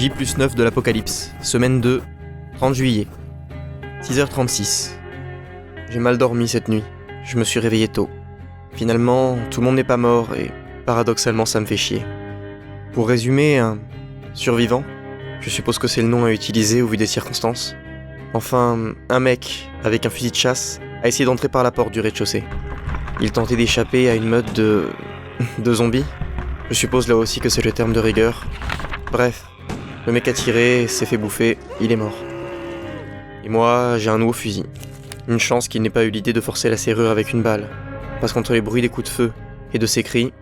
J+9 de l'Apocalypse, semaine 2, 30 juillet, 6h36. J'ai mal dormi cette nuit, je me suis réveillé tôt. Finalement, tout le monde n'est pas mort et paradoxalement ça me fait chier. Pour résumer, un survivant, je suppose que c'est le nom à utiliser au vu des circonstances. Enfin, un mec, avec un fusil de chasse, a essayé d'entrer par la porte du rez-de-chaussée. Il tentait d'échapper à une meute de zombies. Je suppose là aussi que c'est le terme de rigueur. Bref, le mec a tiré, s'est fait bouffer, il est mort. Et moi, j'ai un nouveau fusil. Une chance qu'il n'ait pas eu l'idée de forcer la serrure avec une balle. Parce qu'entre les bruits des coups de feu et de ses cris,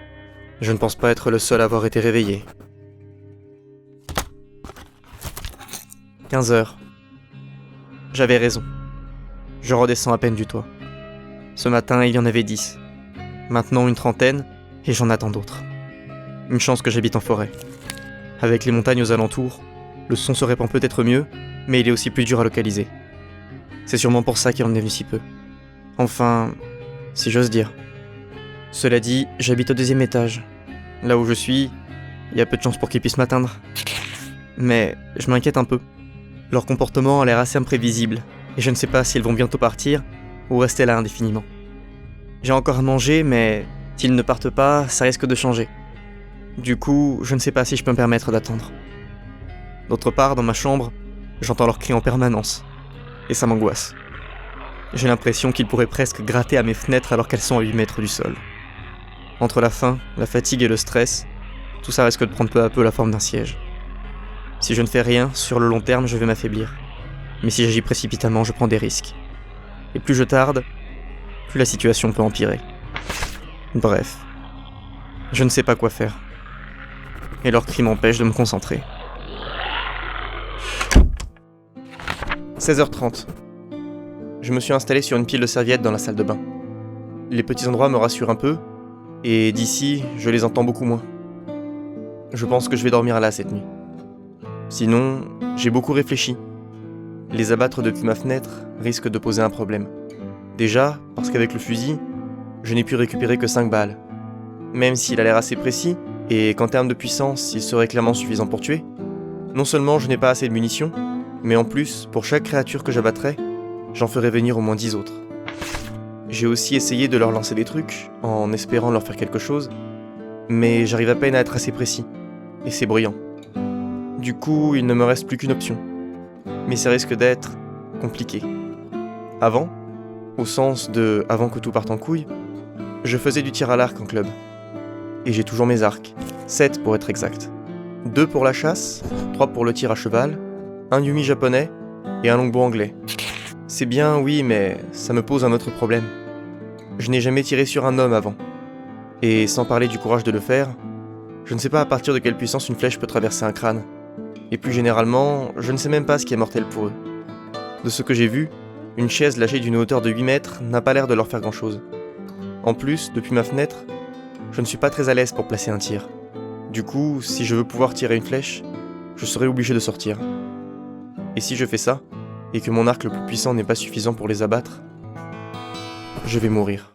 je ne pense pas être le seul à avoir été réveillé. 15h. J'avais raison. Je redescends à peine du toit. Ce matin, il y en avait 10. Maintenant, une trentaine, et j'en attends d'autres. Une chance que j'habite en forêt. Avec les montagnes aux alentours, le son se répand peut-être mieux, mais il est aussi plus dur à localiser. C'est sûrement pour ça qu'il en est venu si peu. Enfin, si j'ose dire. Cela dit, j'habite au 2e étage. Là où je suis, il y a peu de chances pour qu'ils puissent m'atteindre. Mais je m'inquiète un peu. Leur comportement a l'air assez imprévisible, et je ne sais pas s'ils vont bientôt partir, ou rester là indéfiniment. J'ai encore à manger, mais s'ils ne partent pas, ça risque de changer. Du coup, je ne sais pas si je peux me permettre d'attendre. D'autre part, dans ma chambre, j'entends leurs cris en permanence, et ça m'angoisse. J'ai l'impression qu'ils pourraient presque gratter à mes fenêtres alors qu'elles sont à 8 mètres du sol. Entre la faim, la fatigue et le stress, tout ça risque de prendre peu à peu la forme d'un siège. Si je ne fais rien, sur le long terme, je vais m'affaiblir. Mais si j'agis précipitamment, je prends des risques. Et plus je tarde, plus la situation peut empirer. Bref, je ne sais pas quoi faire. Et leurs cris m'empêchent de me concentrer. 16h30. Je me suis installé sur une pile de serviettes dans la salle de bain. Les petits endroits me rassurent un peu, et d'ici, je les entends beaucoup moins. Je pense que je vais dormir là cette nuit. Sinon, j'ai beaucoup réfléchi. Les abattre depuis ma fenêtre risque de poser un problème. Déjà, parce qu'avec le fusil, je n'ai pu récupérer que 5 balles. Même s'il a l'air assez précis, et qu'en termes de puissance, il serait clairement suffisant pour tuer, non seulement je n'ai pas assez de munitions, mais en plus, pour chaque créature que j'abattrais, j'en ferais venir au moins 10 autres. J'ai aussi essayé de leur lancer des trucs, en espérant leur faire quelque chose, mais j'arrive à peine à être assez précis, et c'est bruyant. Du coup, il ne me reste plus qu'une option. Mais ça risque d'être compliqué. Avant, au sens de avant que tout parte en couille, je faisais du tir à l'arc en club. Et j'ai toujours mes arcs, 7 pour être exact. 2 pour la chasse, 3 pour le tir à cheval, un yumi japonais et un longbow anglais. C'est bien, oui, mais ça me pose un autre problème. Je n'ai jamais tiré sur un homme avant. Et sans parler du courage de le faire, je ne sais pas à partir de quelle puissance une flèche peut traverser un crâne. Et plus généralement, je ne sais même pas ce qui est mortel pour eux. De ce que j'ai vu, une chaise lâchée d'une hauteur de 8 mètres n'a pas l'air de leur faire grand chose. En plus, depuis ma fenêtre, je ne suis pas très à l'aise pour placer un tir. Du coup, si je veux pouvoir tirer une flèche, je serai obligé de sortir. Et si je fais ça, et que mon arc le plus puissant n'est pas suffisant pour les abattre, je vais mourir.